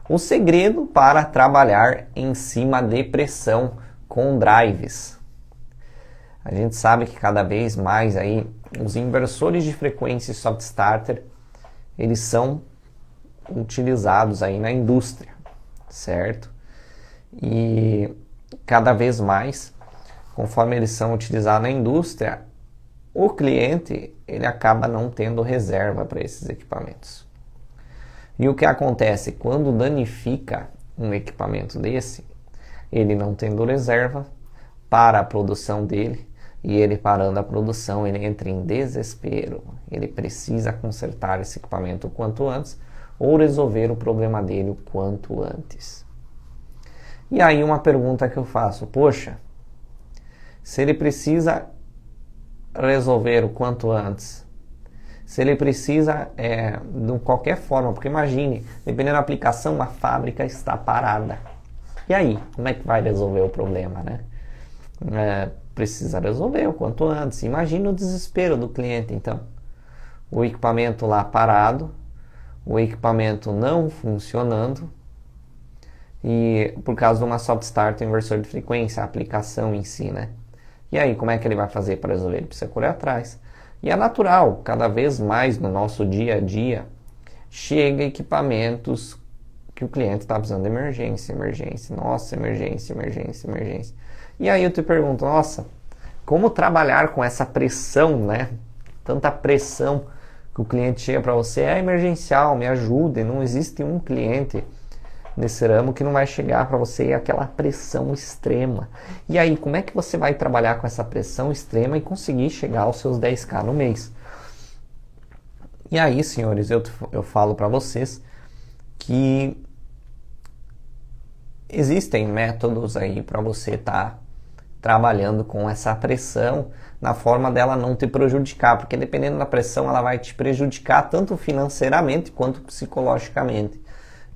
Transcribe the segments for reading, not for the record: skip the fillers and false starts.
O segredo para trabalhar em cima de pressão com drives. A gente sabe que cada vez mais aí os inversores de frequência e soft starter, eles são utilizados aí na indústria, certo? E cada vez mais, conforme eles são utilizados na indústria, o cliente ele acaba não tendo reserva para esses equipamentos. E o que acontece quando danifica um equipamento desse, ele não tendo reserva para a produção dele, e ele parando a produção, ele entra em desespero. Ele precisa consertar esse equipamento o quanto antes ou resolver o problema dele o quanto antes. E aí uma pergunta que eu faço, poxa, se ele precisa resolver o quanto antes, se ele precisa de qualquer forma, porque imagine, dependendo da aplicação, a fábrica está parada. E aí, como é que vai resolver o problema, né? Precisa resolver o quanto antes. Imagina o desespero do cliente, então. O equipamento lá parado, o equipamento não funcionando, e por causa de uma soft start, inversor de frequência, a aplicação em si, né? E aí, como é que ele vai fazer para resolver? Ele precisa correr atrás. E é natural, cada vez mais no nosso dia a dia, chega equipamentos que o cliente está precisando de emergência, nossa, emergência. E aí eu te pergunto, nossa, como trabalhar com essa pressão, né? Tanta pressão que o cliente chega para você, é emergencial, me ajude. Não existe um cliente nesse ramo que não vai chegar para você aquela pressão extrema. E aí, como é que você vai trabalhar com essa pressão extrema e conseguir chegar aos seus 10k no mês? E aí, senhores, eu falo para vocês que existem métodos aí para você estar trabalhando com essa pressão na forma dela não te prejudicar, porque dependendo da pressão ela vai te prejudicar tanto financeiramente quanto psicologicamente.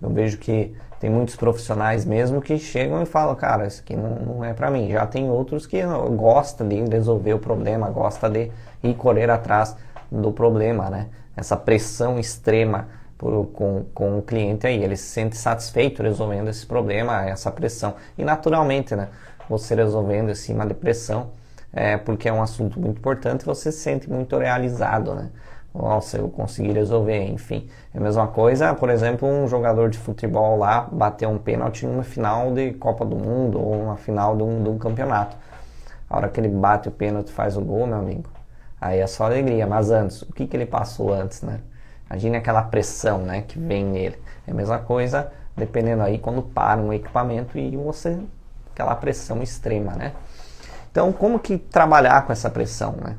Eu vejo que tem muitos profissionais mesmo que chegam e falam, cara, isso aqui não é para mim. Já tem outros que gostam de resolver o problema, gostam de ir correr atrás do problema, né? Essa pressão extrema com o cliente aí, ele se sente satisfeito resolvendo esse problema, essa pressão. E naturalmente, né? Você resolvendo em cima de pressão, porque é um assunto muito importante, você se sente muito realizado, né? Nossa, eu consegui resolver, enfim. É a mesma coisa, por exemplo, um jogador de futebol lá bater um pênalti numa final de Copa do Mundo ou uma final de um campeonato. A hora que ele bate o pênalti e faz o gol, meu amigo, aí é só alegria. Mas antes, o que ele passou antes, né? Imagine aquela pressão, né, que vem nele. É a mesma coisa, dependendo aí, quando para um equipamento e você... aquela pressão extrema, né? Então, como que trabalhar com essa pressão, né?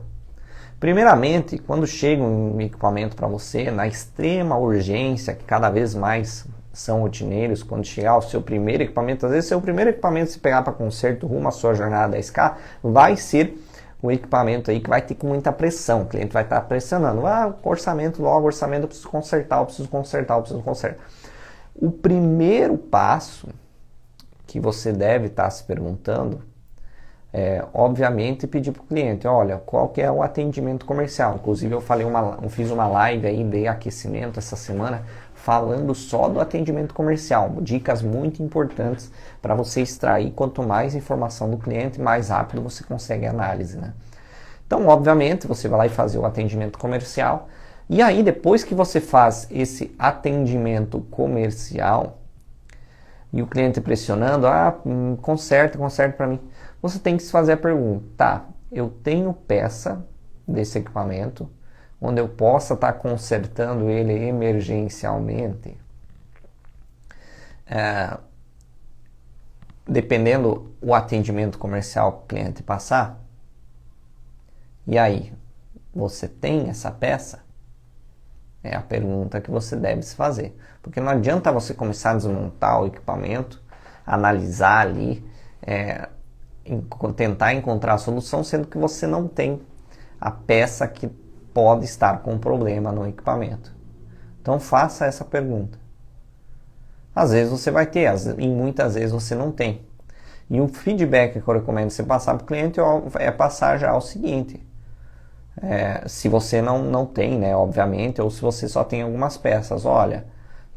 Primeiramente, quando chega um equipamento para você, na extrema urgência, que cada vez mais são rotineiros, quando chegar o seu primeiro equipamento, às vezes seu primeiro equipamento se pegar para conserto rumo à sua jornada 10K, vai ser o equipamento aí que vai ter com muita pressão, o cliente vai estar pressionando, orçamento, eu preciso consertar. O primeiro passo que você deve estar se perguntando obviamente, pedir para o cliente, olha, qual que é o atendimento comercial. Inclusive eu fiz uma live aí de aquecimento essa semana, falando só do atendimento comercial, dicas muito importantes para você extrair. Quanto mais informação do cliente, mais rápido você consegue a análise, né? Então, obviamente, você vai lá e fazer o atendimento comercial, e aí depois que você faz esse atendimento comercial, e o cliente pressionando, conserta para mim, você tem que se fazer a pergunta, tá, eu tenho peça desse equipamento, onde eu possa estar consertando ele emergencialmente? Dependendo o atendimento comercial que o cliente passar, e aí, você tem essa peça? É a pergunta que você deve se fazer. Porque não adianta você começar a desmontar o equipamento, analisar ali, tentar encontrar a solução, sendo que você não tem a peça que pode estar com problema no equipamento. Então faça essa pergunta. Às vezes você vai ter, e muitas vezes você não tem. E o feedback que eu recomendo você passar para o cliente é passar já o seguinte: se você não tem, né, obviamente, ou se você só tem algumas peças, olha,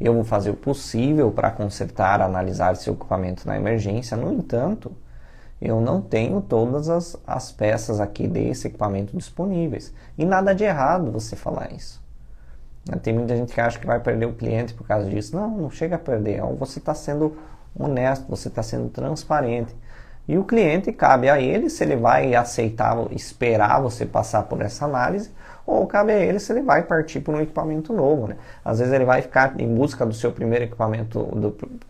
eu vou fazer o possível para consertar, analisar seu equipamento na emergência. No entanto, eu não tenho todas as peças aqui desse equipamento disponíveis. E nada de errado você falar isso. Tem muita gente que acha que vai perder o cliente por causa disso. Não, não chega a perder. Você está sendo honesto, você está sendo transparente. E o cliente, cabe a ele se ele vai aceitar, esperar você passar por essa análise, ou cabe a ele se ele vai partir por um equipamento novo, né? Às vezes ele vai ficar em busca do seu primeiro equipamento,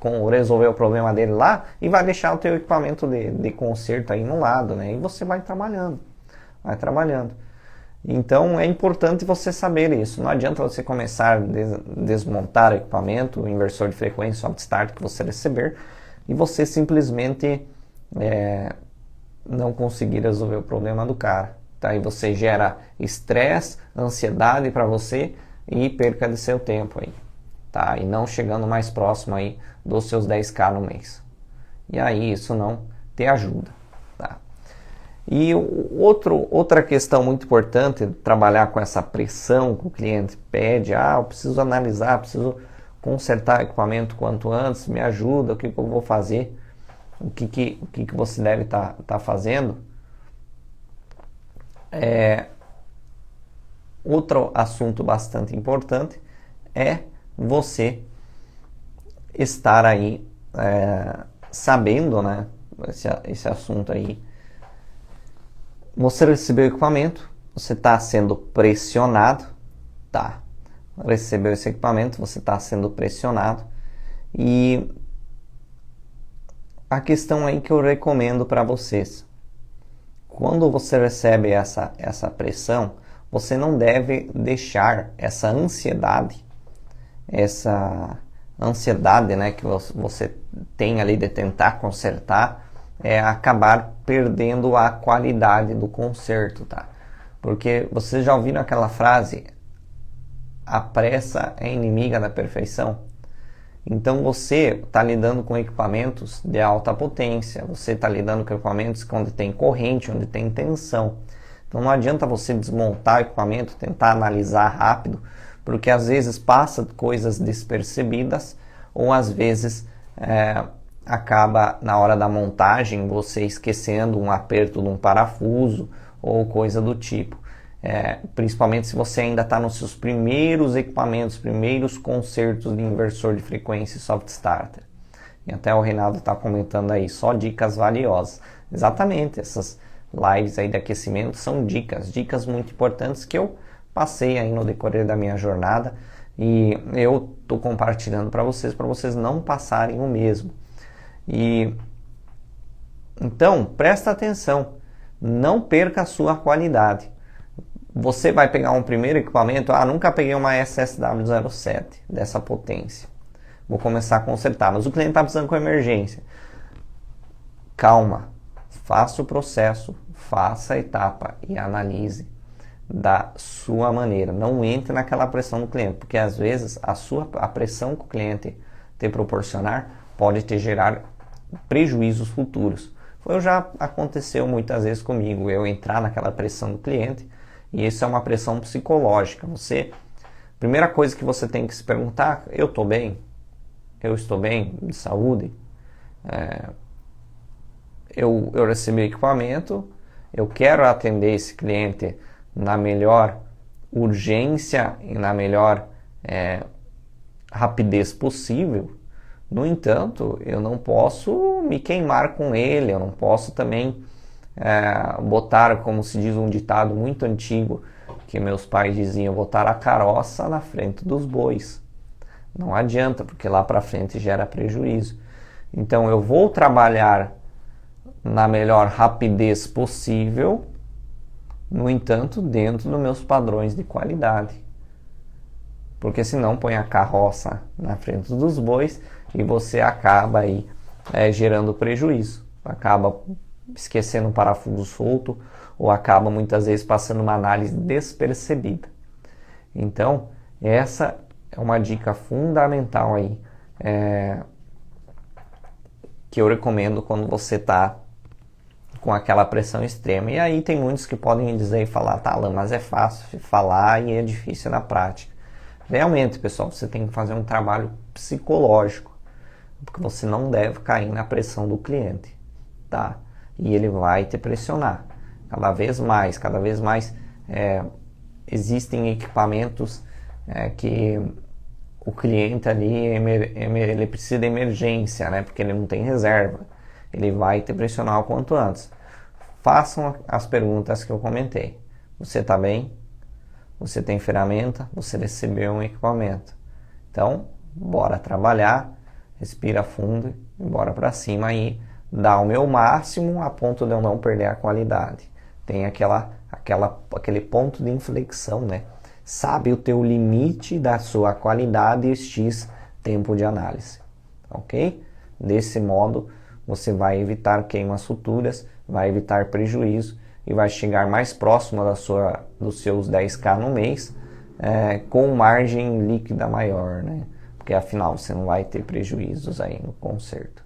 com resolver o problema dele lá, e vai deixar o teu equipamento de conserto aí no lado, né? E você vai trabalhando, vai trabalhando. Então é importante você saber isso. Não adianta você começar a desmontar o equipamento, o inversor de frequência, soft start que você receber, e você simplesmente não conseguir resolver o problema do cara. Tá? E você gera estresse, ansiedade para você e perca de seu tempo aí. Tá? E não chegando mais próximo aí dos seus 10k no mês. E aí isso não te ajuda. Tá? E outra questão muito importante, trabalhar com essa pressão que o cliente pede, eu preciso analisar, preciso consertar o equipamento quanto antes, me ajuda, o que eu vou fazer, o que você deve estar fazendo. Outro assunto bastante importante é você estar aí sabendo, né, esse assunto aí. Você recebeu o equipamento, você está sendo pressionado, tá? Recebeu esse equipamento, você está sendo pressionado. E a questão aí que eu recomendo para vocês: quando você recebe essa pressão, você não deve deixar essa ansiedade, né, que você tem ali de tentar consertar, acabar perdendo a qualidade do conserto, tá? Porque vocês já ouviram aquela frase: a pressa é inimiga da perfeição? Então você está lidando com equipamentos de alta potência, você está lidando com equipamentos onde tem corrente, onde tem tensão. Então não adianta você desmontar o equipamento, tentar analisar rápido, porque às vezes passa coisas despercebidas, ou às vezes acaba na hora da montagem você esquecendo um aperto de um parafuso ou coisa do tipo. Principalmente se você ainda está nos seus primeiros equipamentos, primeiros consertos de inversor de frequência e soft starter. E até o Reinaldo está comentando aí, só dicas valiosas. Exatamente, essas lives aí de aquecimento são dicas muito importantes que eu passei aí no decorrer da minha jornada, e eu estou compartilhando para vocês não passarem o mesmo. E então presta atenção, não perca a sua qualidade. Você vai pegar um primeiro equipamento, nunca peguei uma SSW07 dessa potência, vou começar a consertar, mas o cliente está precisando com emergência. Calma, faça o processo, faça a etapa e analise da sua maneira. Não entre naquela pressão do cliente, porque às vezes a pressão que o cliente te proporcionar pode te gerar prejuízos futuros. Já aconteceu muitas vezes comigo, eu entrar naquela pressão do cliente. E isso é uma pressão psicológica. Primeira coisa que você tem que se perguntar: eu estou bem? Eu estou bem de saúde? Eu recebi o equipamento, eu quero atender esse cliente na melhor urgência e na melhor rapidez possível. No entanto, eu não posso me queimar com ele, eu não posso também botar, como se diz um ditado muito antigo que meus pais diziam, botar a carroça na frente dos bois. Não adianta, porque lá para frente gera prejuízo. Então eu vou trabalhar na melhor rapidez possível, no entanto dentro dos meus padrões de qualidade, porque senão põe a carroça na frente dos bois e você acaba aí gerando prejuízo, acaba esquecendo um parafuso solto, ou acaba muitas vezes passando uma análise despercebida. Então essa é uma dica fundamental aí, que eu recomendo quando você está com aquela pressão extrema. E aí tem muitos que podem dizer e falar: tá, Alan, mas é fácil falar e é difícil na prática. Realmente, pessoal, você tem que fazer um trabalho psicológico, porque você não deve cair na pressão do cliente, tá? E ele vai te pressionar cada vez mais, existem equipamentos que o cliente ali ele precisa de emergência, né? Porque ele não tem reserva. Ele vai te pressionar o quanto antes. Façam as perguntas que eu comentei. Você está bem? Você tem ferramenta? Você recebeu um equipamento? Então, bora trabalhar, respira fundo e bora para cima aí. Dá o meu máximo a ponto de eu não perder a qualidade. Tem aquele ponto de inflexão, né? Sabe o teu limite da sua qualidade e X tempo de análise, ok? Desse modo, você vai evitar queimas futuras, vai evitar prejuízo e vai chegar mais próximo dos seus 10K no mês, com margem líquida maior, né? Porque afinal você não vai ter prejuízos aí no conserto.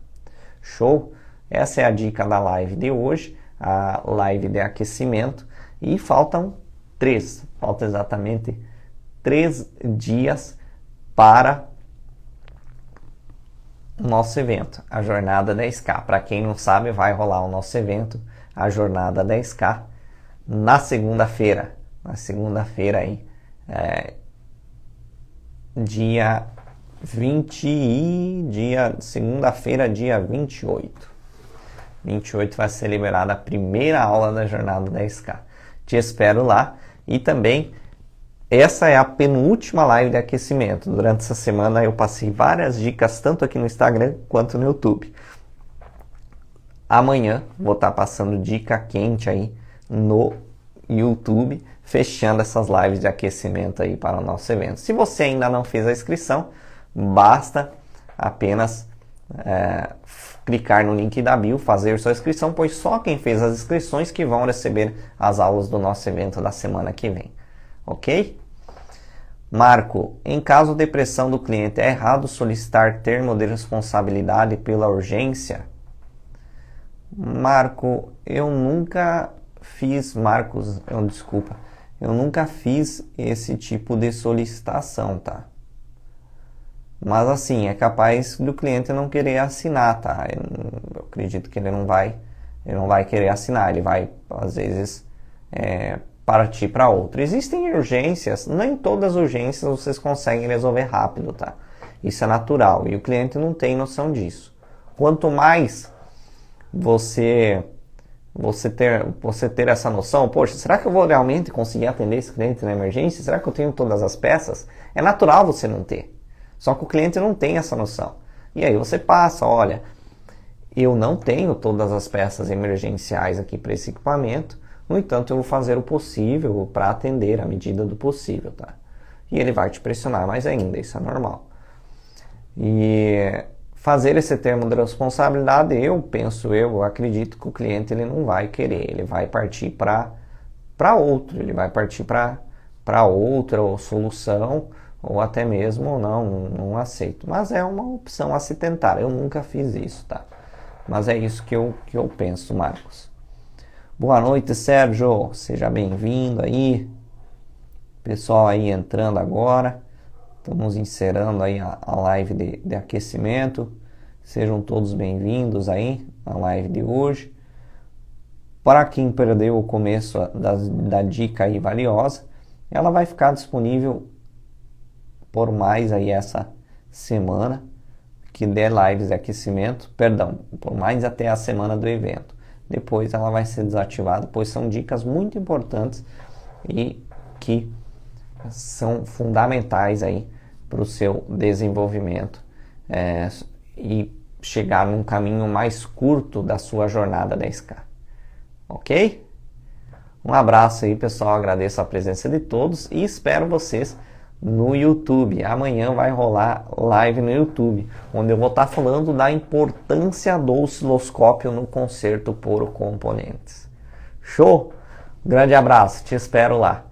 Show? Essa é a dica da live de hoje, a live de aquecimento, e falta exatamente 3 dias para o nosso evento, a Jornada 10K. Para quem não sabe, vai rolar o nosso evento, a Jornada 10K, na segunda-feira. Aí, segunda-feira, dia 28. 28 vai ser liberada a primeira aula da Jornada 10K. Te espero lá. E também, essa é a penúltima live de aquecimento. Durante essa semana eu passei várias dicas, tanto aqui no Instagram quanto no YouTube. Amanhã vou estar passando dica quente aí no YouTube, fechando essas lives de aquecimento aí para o nosso evento. Se você ainda não fez a inscrição, basta apenas clicar no link da bio, fazer sua inscrição, pois só quem fez as inscrições que vão receber as aulas do nosso evento da semana que vem. Ok? Marco, em caso de pressão do cliente, é errado solicitar termo de responsabilidade pela urgência? Marco, eu nunca fiz esse tipo de solicitação, tá? Mas assim, é capaz do cliente não querer assinar, tá? Eu acredito que ele não vai querer assinar, ele vai, às vezes, partir para outra. Existem urgências, nem todas as urgências vocês conseguem resolver rápido, tá? Isso é natural e o cliente não tem noção disso. Quanto mais você ter essa noção, poxa, será que eu vou realmente conseguir atender esse cliente na emergência? Será que eu tenho todas as peças? É natural você não ter. Só que o cliente não tem essa noção. E aí você passa, olha, eu não tenho todas as peças emergenciais aqui para esse equipamento, no entanto eu vou fazer o possível para atender à medida do possível, tá? E ele vai te pressionar mais ainda, isso é normal. E fazer esse termo de responsabilidade, eu acredito que o cliente ele não vai querer, ele vai partir para outra solução, ou até mesmo não aceito. Mas é uma opção a se tentar. Eu nunca fiz isso, tá? Mas é isso que eu penso, Marcos. Boa noite, Sérgio. Seja bem-vindo aí. Pessoal aí entrando agora. Estamos encerrando aí a live de aquecimento. Sejam todos bem-vindos aí à live de hoje. Para quem perdeu o começo da dica aí valiosa, ela vai ficar disponível por mais aí essa semana que der lives de aquecimento, por mais até a semana do evento. Depois ela vai ser desativada, pois são dicas muito importantes e que são fundamentais aí para o seu desenvolvimento e chegar num caminho mais curto da sua jornada 10K. Ok? Um abraço aí, pessoal. Agradeço a presença de todos e espero vocês no YouTube. Amanhã vai rolar live no YouTube, onde eu vou estar falando da importância do osciloscópio no conserto por componentes. Show? Grande abraço, te espero lá.